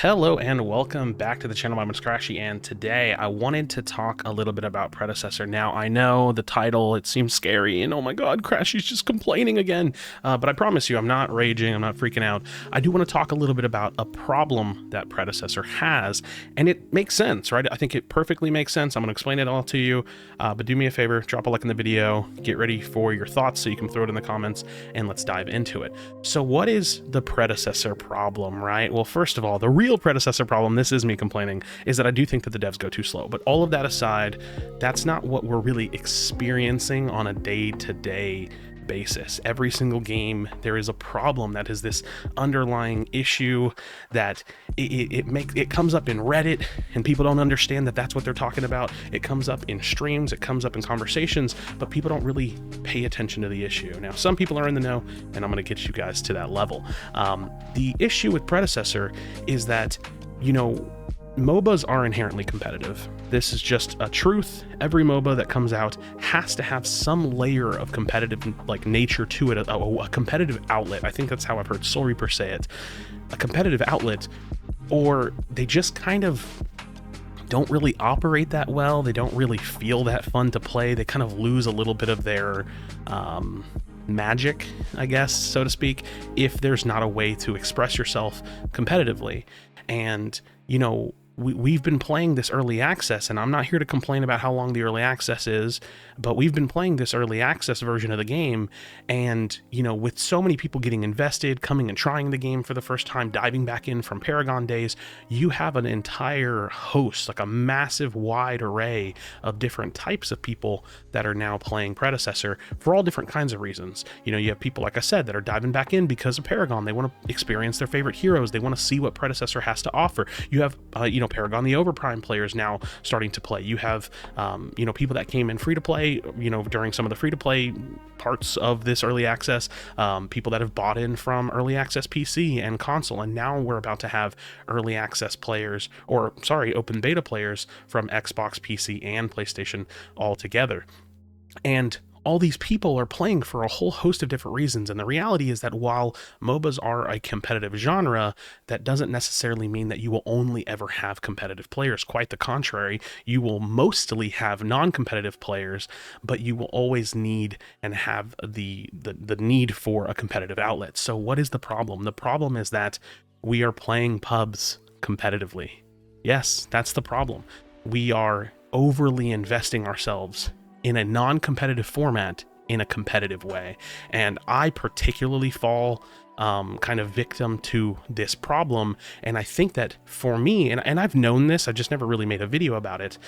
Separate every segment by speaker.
Speaker 1: Hello and welcome back to the channel. My name is Krashy, and today I wanted to talk a little bit about Predecessor. Now, I know the title, it seems scary, and oh my god, Krashy's just complaining again. But I promise you, I'm not raging, I'm not freaking out. I do want to talk a little bit about a problem that Predecessor has, and it makes sense, right? I think it perfectly makes sense. I'm going to explain it all to you, but do me a favor, drop a like in the video, get ready for your thoughts so you can throw it in the comments, and let's dive into it. So what is the Predecessor problem, right? Well, first of all, the real Predecessor problem, this is me complaining, is that I do think that the devs go too slow. But all of that aside, that's not what we're really experiencing on a day-to-day basis. Every single game, there is a problem that is this underlying issue that it comes up in Reddit, and people don't understand that that's what they're talking about. It comes up in streams, it comes up in conversations, but people don't really pay attention to the issue. Now, some people are in the know, and I'm going to get you guys to that level. The issue with Predecessor is that, you know, MOBAs are inherently competitive. This is just a truth. Every MOBA that comes out has to have some layer of competitive nature to it, a competitive outlet. I think that's how I've heard Soul Reaper say it. A competitive outlet, or they just kind of don't really operate that well. They don't really feel that fun to play. They kind of lose a little bit of their magic, I guess, so to speak, if there's not a way to express yourself competitively. And, you know, we've been playing this early access, and I'm not here to complain about how long the early access is, but we've been playing this early access version of the game, and, you know, with so many people getting invested, coming and trying the game for the first time, diving back in from Paragon days, you have an entire host, like a massive wide array of different types of people that are now playing Predecessor for all different kinds of reasons. You know, you have people, like I said, that are diving back in because of Paragon. They want to experience their favorite heroes. They want to see what Predecessor has to offer. You have, you know, Paragon the Overprime players now starting to play. You have, you know, people that came in free to play, you know, during some of the free to play parts of this early access, people that have bought in from early access PC and console, and now we're about to have early access players, or sorry, open beta players from Xbox, PC, and PlayStation all together. And all these people are playing for a whole host of different reasons. And the reality is that while MOBAs are a competitive genre, that doesn't necessarily mean that you will only ever have competitive players. Quite the contrary, you will mostly have non-competitive players, but you will always need and have the need for a competitive outlet. So what is the problem? The problem is that we are playing pubs competitively. Yes, that's the problem. We are overly investing ourselves in a non-competitive format in a competitive way. And I particularly fall kind of victim to this problem. And I think that for me, and I've known this, I just never really made a video about it.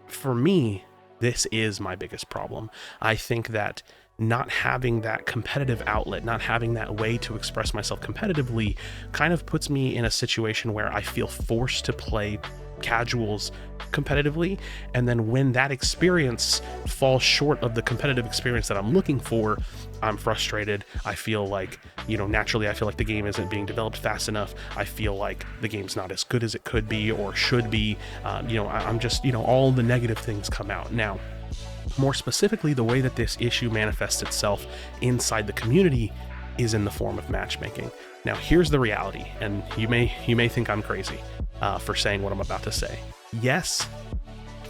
Speaker 1: For me, this is my biggest problem. I think that not having that competitive outlet, not having that way to express myself competitively kind of puts me in a situation where I feel forced to play casuals competitively, and then when that experience falls short of the competitive experience that I'm looking for, I'm frustrated. I feel like, you know, naturally I feel like the game isn't being developed fast enough. I feel like the game's not as good as it could be or should be. You know, I'm just, you know, all the negative things come out. Now, more specifically, the way that this issue manifests itself inside the community is in the form of matchmaking. Now, here's the reality, and you may think I'm crazy for saying what I'm about to say. Yes,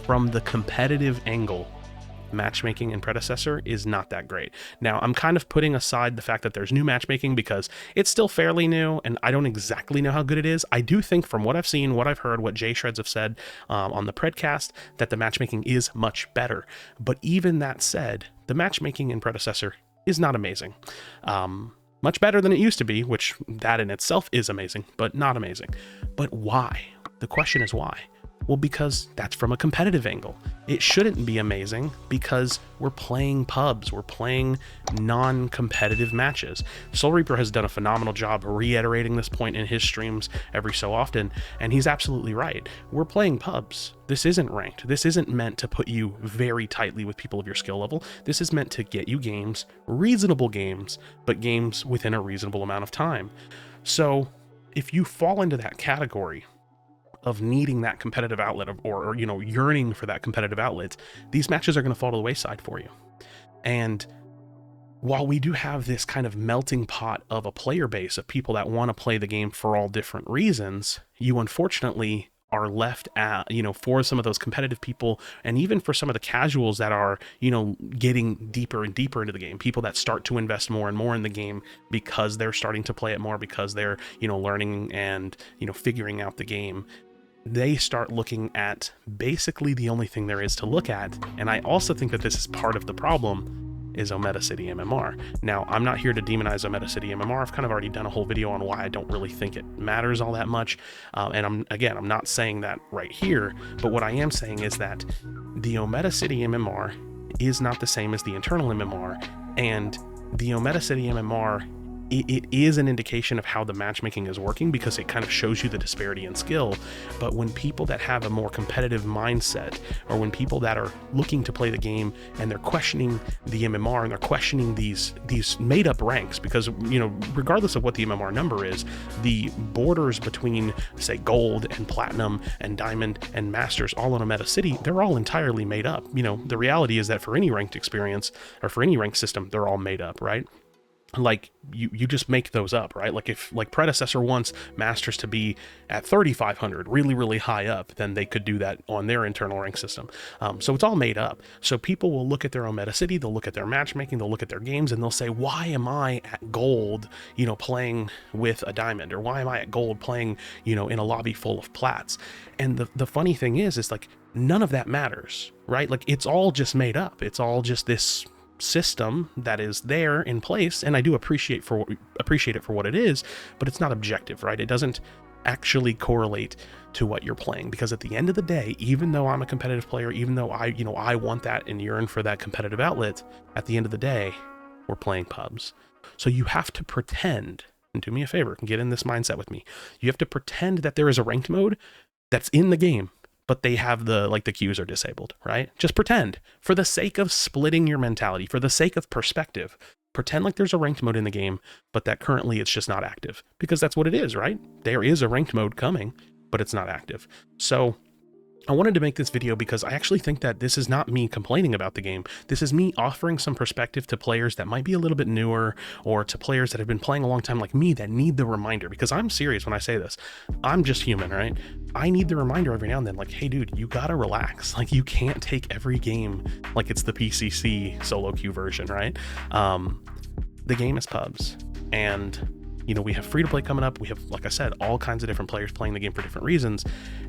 Speaker 1: from the competitive angle, matchmaking in Predecessor is not that great. Now, I'm kind of putting aside the fact that there's new matchmaking because it's still fairly new, and I don't exactly know how good it is. I do think from what I've seen, what I've heard, what Jay Shreds have said on the Predcast, that the matchmaking is much better. But even that said, the matchmaking in Predecessor is not amazing. Much better than it used to be, which that in itself is amazing, but not amazing. But why? The question is why? Well, because that's from a competitive angle. It shouldn't be amazing because we're playing pubs, we're playing non-competitive matches. Soul Reaper has done a phenomenal job reiterating this point in his streams every so often, and he's absolutely right. We're playing pubs. This isn't ranked. This isn't meant to put you very tightly with people of your skill level. This is meant to get you games, reasonable games, but games within a reasonable amount of time. So if you fall into that category of needing that competitive outlet, or you know, yearning for that competitive outlet, these matches are going to fall to the wayside for you. And while we do have this kind of melting pot of a player base of people that want to play the game for all different reasons, you unfortunately are left at, for some of those competitive people, and even for some of the casuals that are, getting deeper and deeper into the game, people that start to invest more and more in the game because they're starting to play it more, because they're, learning and, figuring out the game. They start looking at basically the only thing there is to look at. And I also think that this is part of the problem, is Omega City MMR. Now, I'm not here to demonize Omega City MMR. I've kind of already done a whole video on why I don't really think it matters all that much. And I'm not saying that right here, but what I am saying is that the Omega City MMR is not the same as the internal MMR, and the Omega City MMR, it is an indication of how the matchmaking is working, because it kind of shows you the disparity in skill. But when people that have a more competitive mindset, or when people that are looking to play the game and they're questioning the MMR and they're questioning these made up ranks, because regardless of what the MMR number is, the borders between, say, gold and platinum and diamond and masters all on a Meta City, they're all entirely made up. The reality is that for any ranked experience or for any ranked system, they're all made up, right? Like you just make those up, right? Like if Predecessor wants masters to be at 3,500, really high up, then they could do that on their internal rank system. So it's all made up. So people will look at their own Meta City, they'll look at their matchmaking, they'll look at their games, and they'll say, why am I at gold, playing with a diamond? Or why am I at gold playing, in a lobby full of plats? And the funny thing is like, none of that matters, right? Like, it's all just made up. It's all just this system that is there in place, and I do appreciate it for what it is, but it's not objective, right? It doesn't actually correlate to what you're playing, because at the end of the day, even though I'm a competitive player, even though I want that and yearn for that competitive outlet, at the end of the day, we're playing pubs. So you have to pretend, and do me a favor and get in this mindset with me, you have to pretend that there is a ranked mode that's in the game, but they have the queues are disabled, right? Just pretend, for the sake of splitting your mentality, for the sake of perspective. Pretend like there's a ranked mode in the game, but that currently it's just not active, because that's what it is, right? There is a ranked mode coming, but it's not active. So I wanted to make this video because I actually think that this is not me complaining about the game. This is me offering some perspective to players that might be a little bit newer, or to players that have been playing a long time like me that need the reminder, because I'm serious when I say this. I'm just human, right? I need the reminder every now and then, like, hey dude, you gotta relax. Like, you can't take every game like it's the PCC solo queue version, right? The game is pubs, and we have free to play coming up. We have, like I said, all kinds of different players playing the game for different reasons.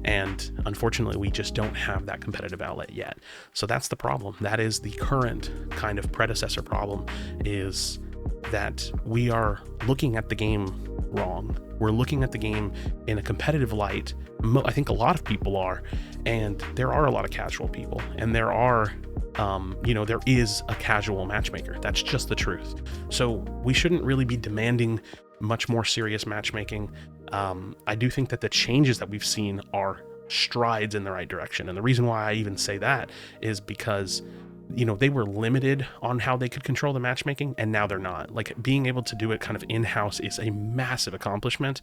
Speaker 1: And unfortunately, we just don't have that competitive outlet yet. So that's the problem. That is the current kind of predecessor problem, is that we are looking at the game wrong. We're looking at the game in a competitive light. I think a lot of people are, and there are a lot of casual people, and there are there is a casual matchmaker. That's just the truth. So we shouldn't really be demanding much more serious matchmaking. I do think that the changes that we've seen are strides in the right direction. And the reason why I even say that is because, they were limited on how they could control the matchmaking, and now they're not. Like, being able to do it kind of in-house is a massive accomplishment,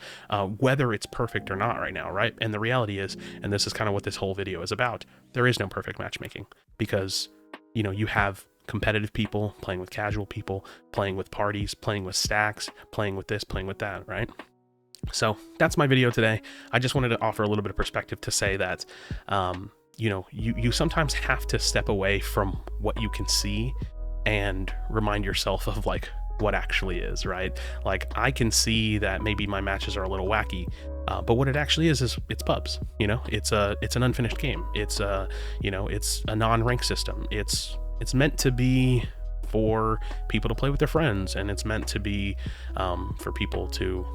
Speaker 1: whether it's perfect or not right now, right? And the reality is, and this is kind of what this whole video is about, there is no perfect matchmaking, because, you have competitive people playing with casual people, playing with parties, playing with stacks, playing with this, playing with that, right? So that's my video today. I just wanted to offer a little bit of perspective to say that, you sometimes have to step away from what you can see and remind yourself of like what actually is, right? Like, I can see that maybe my matches are a little wacky, but what it actually is it's pubs. It's an unfinished game. It's a non-rank system. It's meant to be for people to play with their friends, and it's meant to be for people to,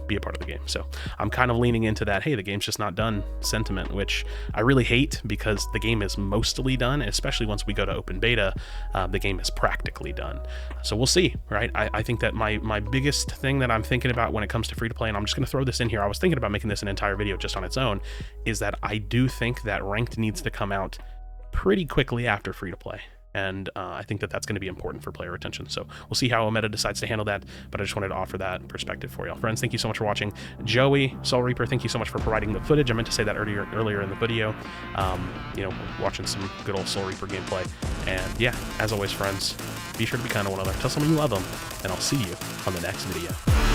Speaker 1: be a part of the game. So I'm kind of leaning into that, hey, the game's just not done sentiment, which I really hate, because the game is mostly done, especially once we go to open beta, the game is practically done. So we'll see, right? I think that my biggest thing that I'm thinking about when it comes to free to play, and I'm just going to throw this in here, I was thinking about making this an entire video just on its own, is that I do think that ranked needs to come out pretty quickly after free to play. and I think that that's going to be important for player retention. So we'll see how Meta decides to handle that, but I just wanted to offer that perspective for y'all. Friends, thank you so much for watching. Joey, Soul Reaper, thank you so much for providing the footage. I meant to say that earlier in the video. You know, watching some good old Soul Reaper gameplay. And yeah, as always, friends, be sure to be kind to one another. Tell someone you love them, and I'll see you on the next video.